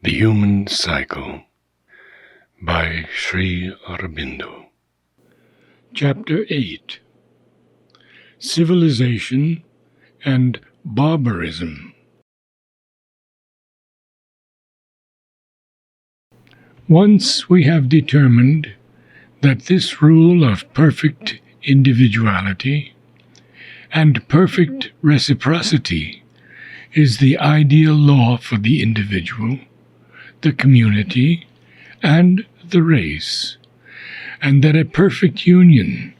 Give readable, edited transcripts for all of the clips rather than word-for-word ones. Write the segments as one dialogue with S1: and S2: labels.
S1: The Human Cycle by Sri Aurobindo. Chapter 8. Civilization and Barbarism. Once we have determined that this rule of perfect individuality and perfect reciprocity is the ideal law for the individual, the community, and the race, and that a perfect union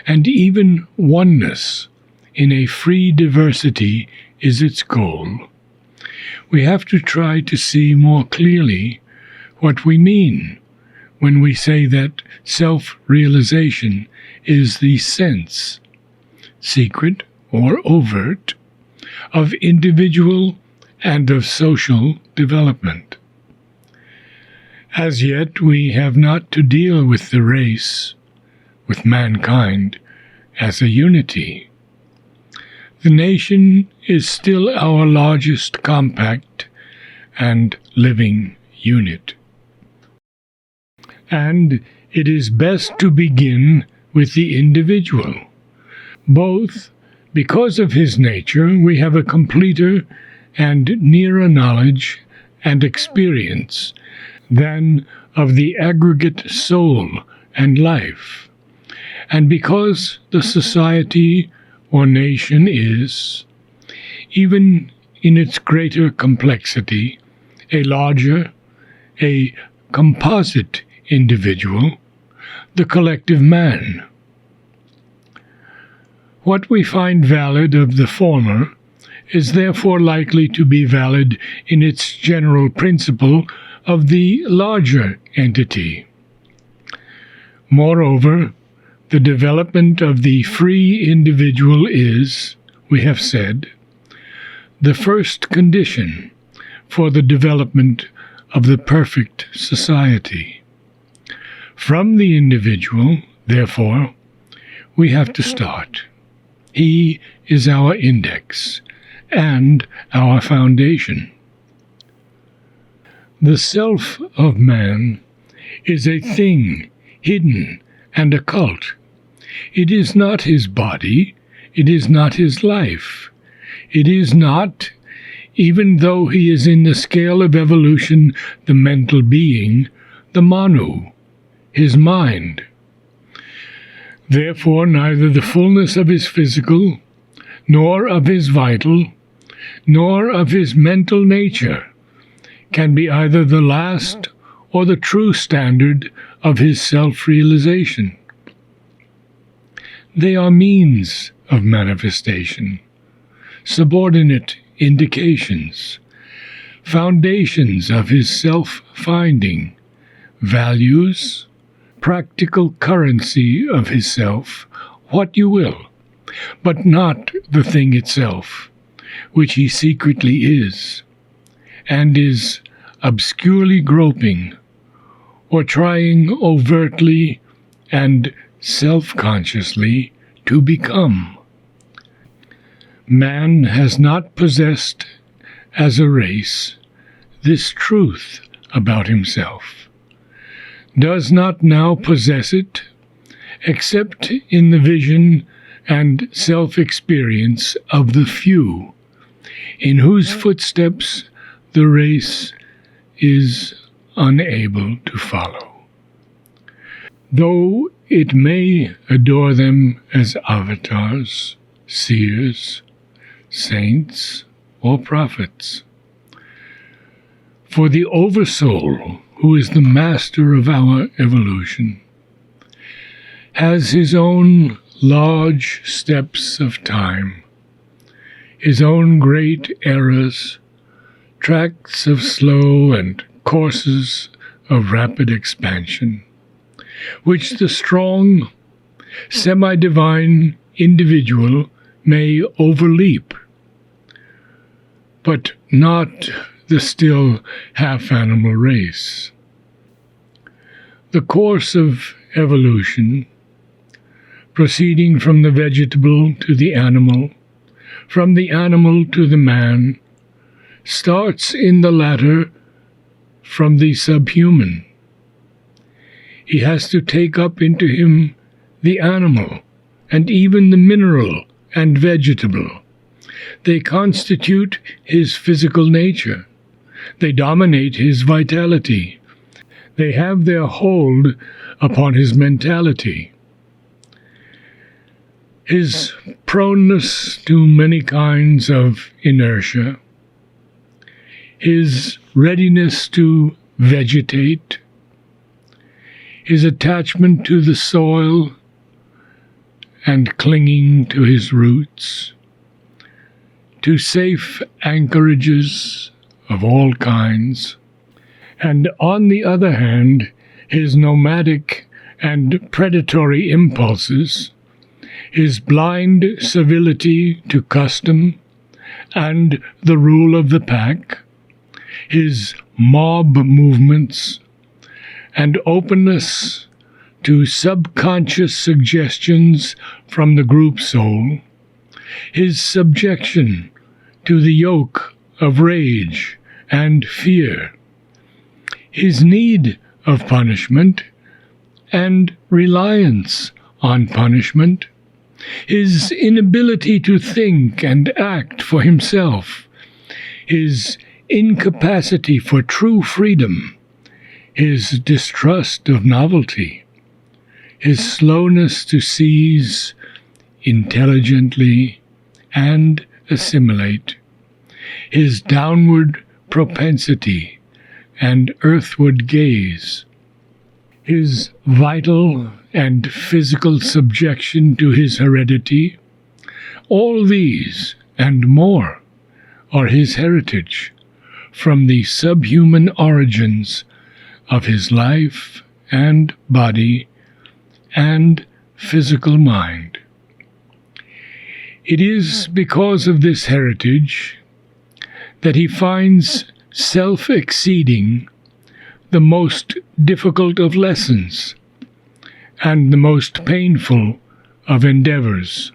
S1: and even oneness in a free diversity is its goal, we have to try to see more clearly what we mean when we say that self-realization is the sense, secret or overt, of individual and of social development. As yet, we have not to deal with the race, with mankind, as a unity. The nation is still our largest compact and living unit. And it is best to begin with the individual. Both because of his nature, we have a completer and nearer knowledge and experience than of the aggregate soul and life, and because the society or nation is, even in its greater complexity, a larger, a composite individual, the collective man. What we find valid of the former is therefore likely to be valid in its general principle of the larger entity. Moreover, the development of the free individual is, we have said, the first condition for the development of the perfect society. From the individual, therefore, we have to start. He is our index and our foundation. The self of man is a thing hidden and occult. It is not his body, it is not his life. It is not, even though he is in the scale of evolution, the mental being, the Manu, his mind. Therefore, neither the fullness of his physical, nor of his vital, nor of his mental nature can be either the last or the true standard of his self-realization. They are means of manifestation, subordinate indications, foundations of his self-finding, values, practical currency of his self, what you will, but not the thing itself, which he secretly is, and is obscurely groping, or trying overtly and self-consciously to become. Man has not possessed, as a race, this truth about himself, does not now possess it, except in the vision and self-experience of the few, in whose footsteps the race is unable to follow. Though it may adore them as avatars, seers, saints, or prophets. For the Oversoul, who is the master of our evolution, has his own large steps of time, his own great eras, tracts of slow and courses of rapid expansion, which the strong, semi-divine individual may overleap, but not the still half-animal race. The course of evolution, proceeding from the vegetable to the animal, from the animal to the man, starts in the latter from the subhuman. He has to take up into him the animal and even the mineral and vegetable. They constitute his physical nature. They dominate his vitality. They have their hold upon his mentality. His proneness to many kinds of inertia, his readiness to vegetate, his attachment to the soil and clinging to his roots, to safe anchorages of all kinds, and on the other hand, his nomadic and predatory impulses, his blind civility to custom and the rule of the pack, his mob movements, and openness to subconscious suggestions from the group soul, his subjection to the yoke of rage and fear, his need of punishment and reliance on punishment, his inability to think and act for himself, his incapacity for true freedom, his distrust of novelty, his slowness to seize intelligently and assimilate, his downward propensity and earthward gaze, his vital and physical subjection to his heredity, all these and more are his heritage from the subhuman origins of his life and body and physical mind. It is because of this heritage that he finds self-exceeding the most difficult of lessons and the most painful of endeavors.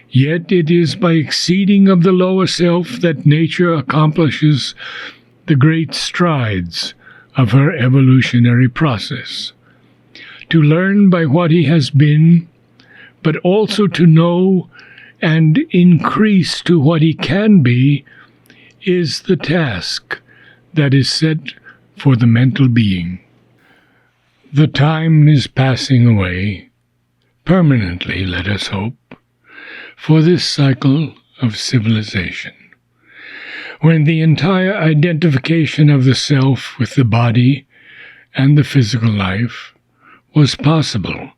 S1: Yet it is by exceeding of the lower self that nature accomplishes the great strides of her evolutionary process. To learn by what he has been, but also to know and increase to what he can be, is the task that is set for the mental being. The time is passing away, permanently, let us hope, for this cycle of civilization, when the entire identification of the self with the body and the physical life was possible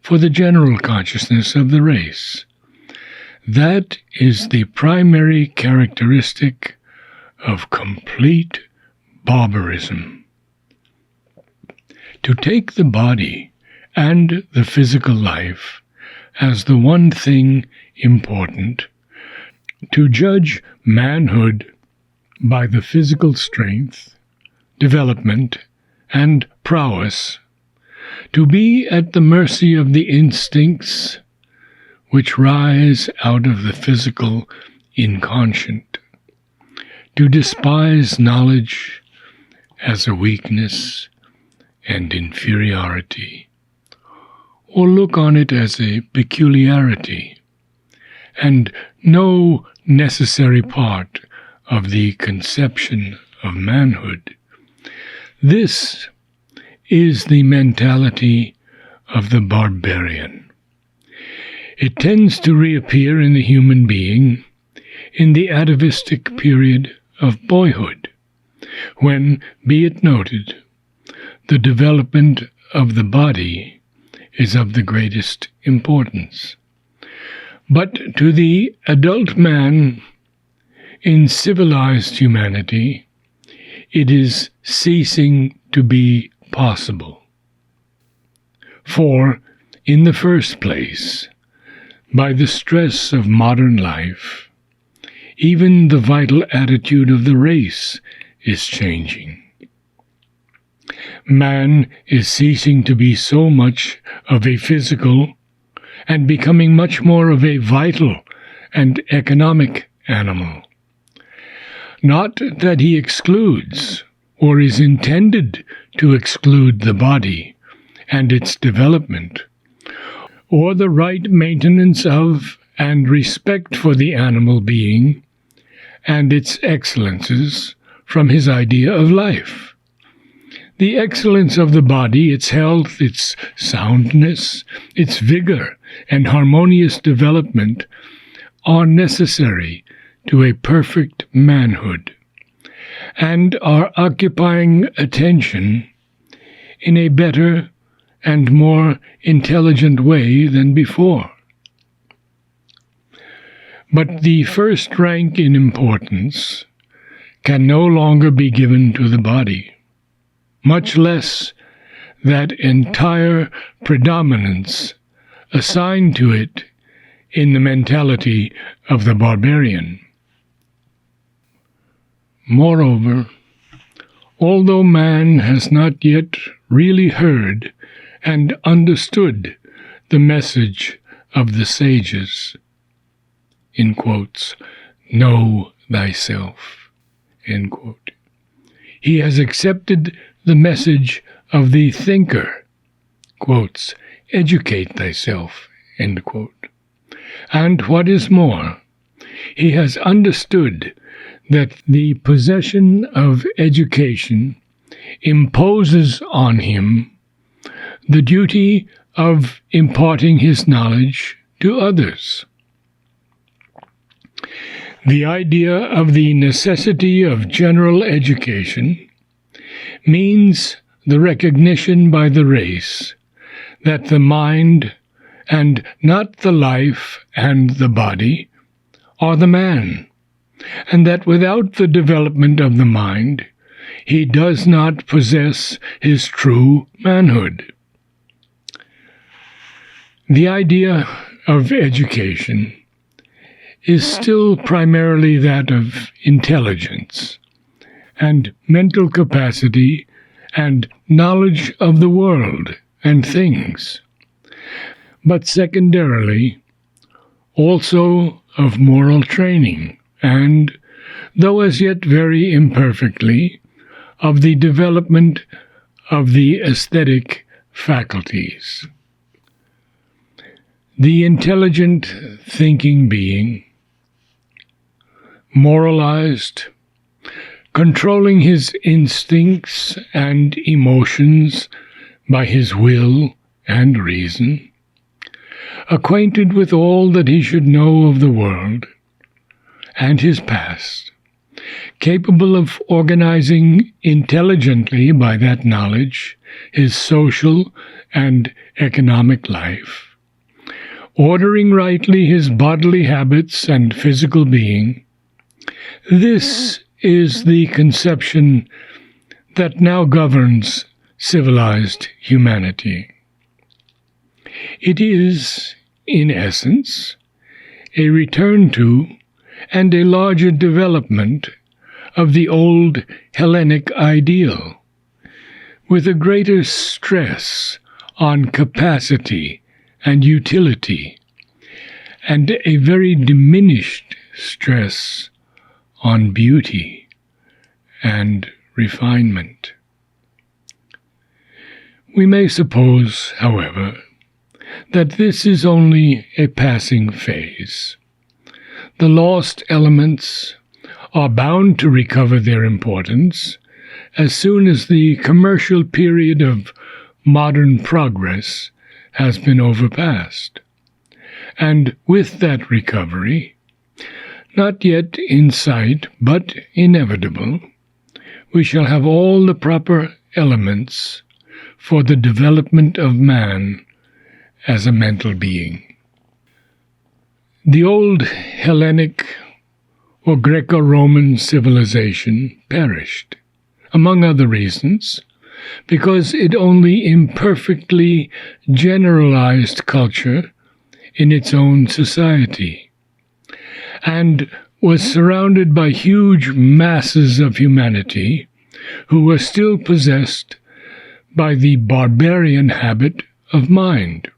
S1: for the general consciousness of the race. That is the primary characteristic of complete barbarism. To take the body and the physical life as the one thing important, to judge manhood by the physical strength, development, and prowess, to be at the mercy of the instincts which rise out of the physical inconscient, to despise knowledge as a weakness and inferiority, or look on it as a peculiarity, and no necessary part of the conception of manhood. This is the mentality of the barbarian. It tends to reappear in the human being in the atavistic period of boyhood, when, be it noted, the development of the body is of the greatest importance. But to the adult man in civilized humanity, it is ceasing to be possible. For, in the first place, by the stress of modern life, even the vital attitude of the race is changing. Man is ceasing to be so much of a physical and becoming much more of a vital and economic animal. Not that he excludes or is intended to exclude the body and its development, or the right maintenance of and respect for the animal being and its excellences from his idea of life. The excellence of the body, its health, its soundness, its vigor, and harmonious development are necessary to a perfect manhood, and are occupying attention in a better and more intelligent way than before. But the first rank in importance can no longer be given to the body, much less that entire predominance assigned to it in the mentality of the barbarian. Moreover, although man has not yet really heard and understood the message of the sages, in quotes, know thyself, end quote, he has accepted the message of the thinker, quotes, educate thyself, end quote. And what is more, he has understood that the possession of education imposes on him the duty of imparting his knowledge to others. The idea of the necessity of general education means the recognition by the race that the mind, and not the life and the body, are the man, and that without the development of the mind, he does not possess his true manhood. The idea of education is still primarily that of intelligence and mental capacity and knowledge of the world and things, but secondarily also of moral training and, though as yet very imperfectly, of the development of the aesthetic faculties. The intelligent thinking being, moralized, controlling his instincts and emotions by his will and reason, acquainted with all that he should know of the world and his past, capable of organizing intelligently by that knowledge his social and economic life, ordering rightly his bodily habits and physical being. This is the conception that now governs civilized humanity. It is, in essence, a return to and a larger development of the old Hellenic ideal, with a greater stress on capacity and utility, and a very diminished stress on beauty and refinement. We may suppose, however, that this is only a passing phase. The lost elements are bound to recover their importance as soon as the commercial period of modern progress has been overpassed. And with that recovery, not yet in sight but inevitable, we shall have all the proper elements for the development of man as a mental being. The old Hellenic or Greco-Roman civilization perished, among other reasons, because it only imperfectly generalized culture in its own society, and was surrounded by huge masses of humanity who were still possessed by the barbarian habit of mind.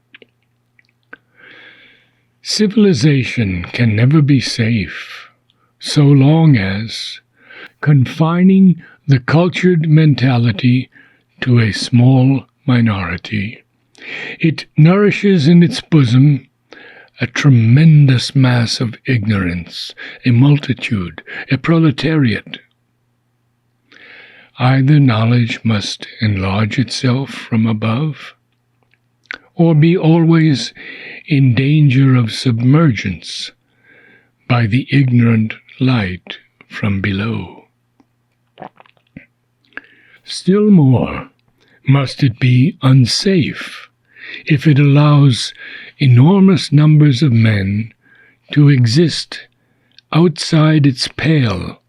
S1: Civilization can never be safe so long as, confining the cultured mentality to a small minority. It nourishes in its bosom a tremendous mass of ignorance, a multitude, a proletariat. Either knowledge must enlarge itself from above, or be always in danger of submergence by the ignorant light from below. Still more must it be unsafe if it allows enormous numbers of men to exist outside its pale,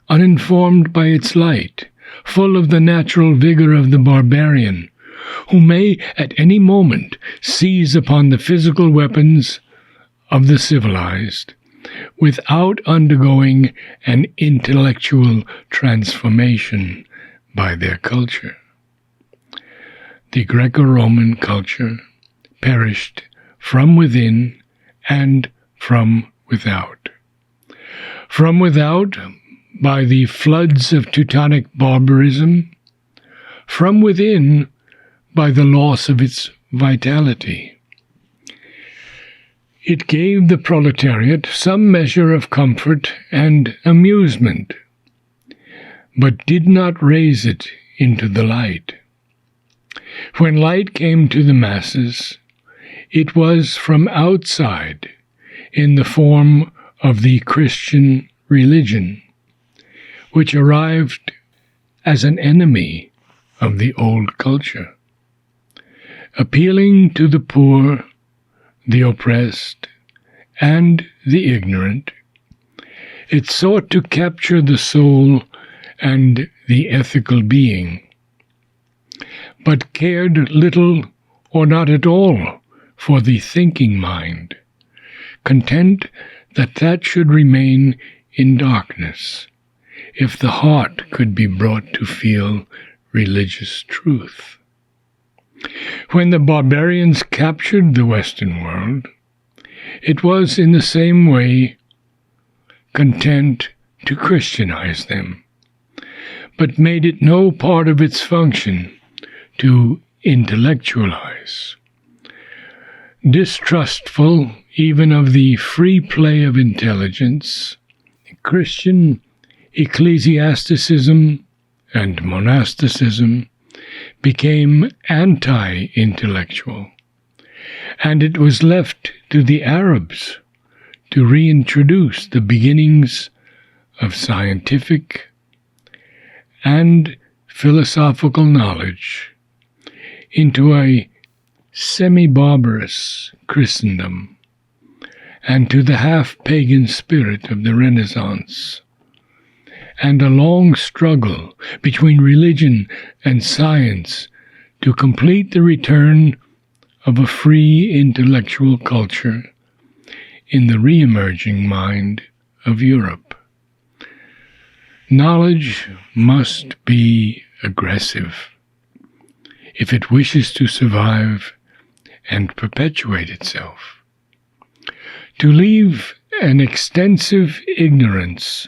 S1: uninformed by its light, full of the natural vigor of the barbarian, who may at any moment seize upon the physical weapons of the civilized, without undergoing an intellectual transformation by their culture. The Greco-Roman culture perished from within and from without. From without, by the floods of Teutonic barbarism; from within, by the loss of its vitality. It gave the proletariat some measure of comfort and amusement, but did not raise it into the light. When light came to the masses, it was from outside, in the form of the Christian religion, which arrived as an enemy of the old culture. Appealing to the poor, the oppressed, and the ignorant, it sought to capture the soul and the ethical being, but cared little or not at all for the thinking mind, content that that should remain in darkness, if the heart could be brought to feel religious truth. When the barbarians captured the Western world, it was in the same way content to Christianize them, but made it no part of its function to intellectualize. Distrustful even of the free play of intelligence, Christian ecclesiasticism and monasticism became anti-intellectual, and it was left to the Arabs to reintroduce the beginnings of scientific and philosophical knowledge into a semi-barbarous Christendom, and to the half-pagan spirit of the Renaissance, and a long struggle between religion and science to complete the return of a free intellectual culture in the re-emerging mind of Europe. Knowledge must be aggressive if it wishes to survive and perpetuate itself. To leave an extensive ignorance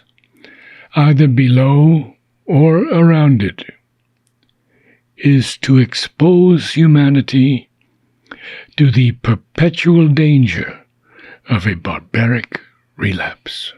S1: either below or around it is to expose humanity to the perpetual danger of a barbaric relapse.